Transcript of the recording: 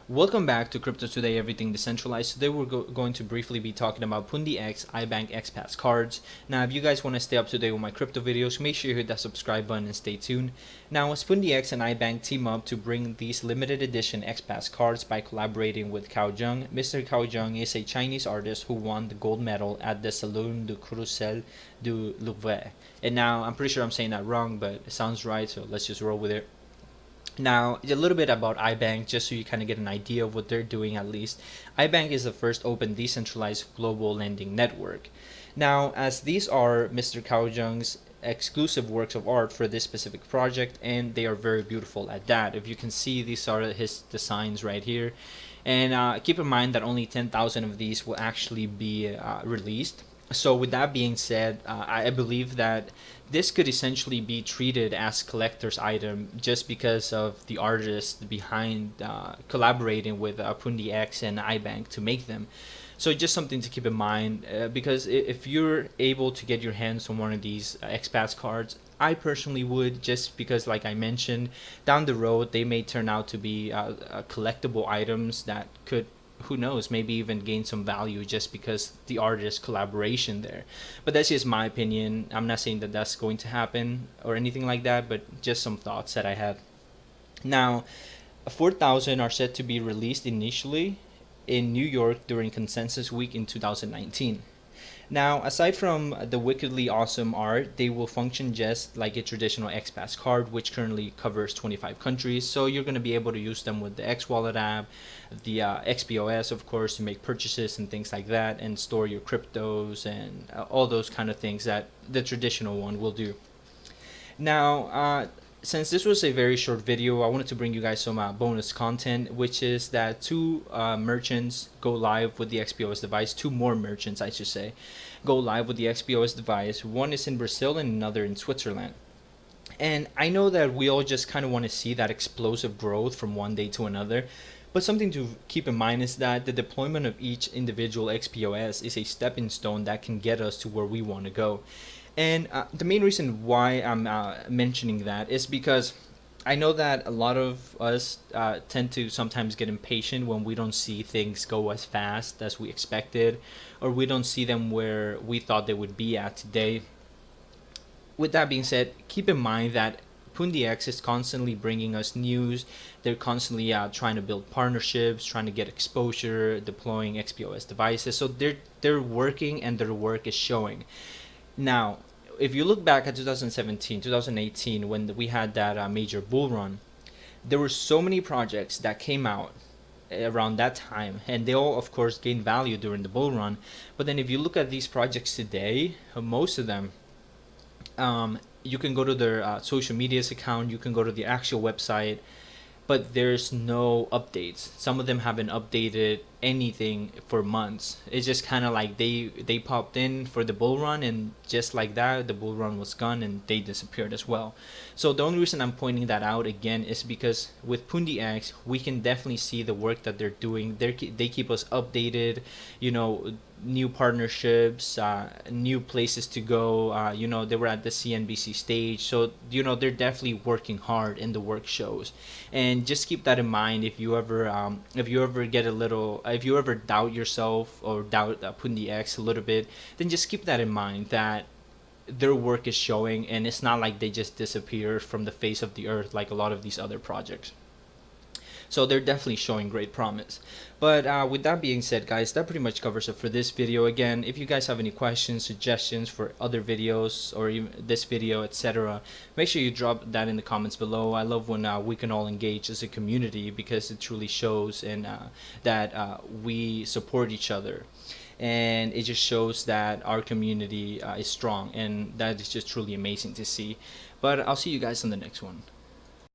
Welcome back to Crypto Today, Everything Decentralized. Today we're going to briefly be talking about Pundix, iBank, xPass cards. Now, if you guys want to stay up to date with my crypto videos, make sure you hit that subscribe button and stay tuned. Now, as Pundix and iBank team up to bring these limited edition xPass cards by collaborating with Cao Jun. Mr. Cao Jun is a Chinese artist who won the gold medal at the Salon du Carrousel du Louvre. And now, I'm pretty sure I'm saying that wrong, but it sounds right, so let's just roll with it. Now, a little bit about iBank, just so you kind of get an idea of what they're doing at least. iBank is the first open decentralized global lending network. Now, as these are Mr. Cao Jun's exclusive works of art for this specific project, and they are very beautiful at that. If you can see, these are his designs right here. And keep in mind that only 10,000 of these will actually be released. So with that being said, I believe that this could essentially be treated as collector's item just because of the artist behind collaborating with Pundix and iBank to make them. So just something to keep in mind, because if you're able to get your hands on one of these xPass cards, I personally would, just because like I mentioned, down the road they may turn out to be collectible items that could, who knows, maybe even gain some value just because the artist collaboration there. But that's just my opinion. I'm not saying that that's going to happen or anything like that, but just some thoughts that I had. Now, 4,000 are set to be released initially in New York during Consensus Week in 2019. Now, aside from the wickedly awesome art, they will function just like a traditional xPass card, which currently covers 25 countries. So you're going to be able to use them with the X Wallet app, the XPOS, of course, to make purchases and things like that, and store your cryptos and all those kind of things that the traditional one will do. Now, since this was a very short video, I wanted to bring you guys some bonus content, which is that two merchants go live with the XPOS device. Two more merchants, I should say, go live with the XPOS device. One is in Brazil and another in Switzerland. And I know that we all just kind of want to see that explosive growth from one day to another. But something to keep in mind is that the deployment of each individual XPOS is a stepping stone that can get us to where we want to go. And the main reason why I'm mentioning that is because I know that a lot of us tend to sometimes get impatient when we don't see things go as fast as we expected, or we don't see them where we thought they would be at today. With that being said, keep in mind that Pundix is constantly bringing us news. They're constantly trying to build partnerships, trying to get exposure, deploying XPOS devices. So they're working, and their work is showing. Now, if you look back at 2017, 2018, when we had that major bull run, there were so many projects that came out around that time, and they all, of course, gained value during the bull run. But then if you look at these projects today, most of them, you can go to their social medias account, you can go to the actual website, but there's no updates. Some of them haven't updated anything for months. It's just kind of like they popped in for the bull run, and just like that, the bull run was gone and they disappeared as well. So the only reason I'm pointing that out again is because with Pundix, we can definitely see the work that they're doing. They keep us updated, you know, new partnerships, new places to go. You know, they were at the CNBC stage, so you know they're definitely working hard, and the work shows. And just keep that in mind if you ever get a little, if you ever doubt yourself or doubt Pundix a little bit, then just keep that in mind that their work is showing, and it's not like they just disappeared from the face of the earth like a lot of these other projects. So they're definitely showing great promise. But with that being said, guys, that pretty much covers it for this video. Again, if you guys have any questions, suggestions for other videos, or even this video, etc., make sure you drop that in the comments below. I love when we can all engage as a community, because it truly shows and that we support each other. And it just shows that our community is strong, and that is just truly amazing to see. But I'll see you guys in the next one.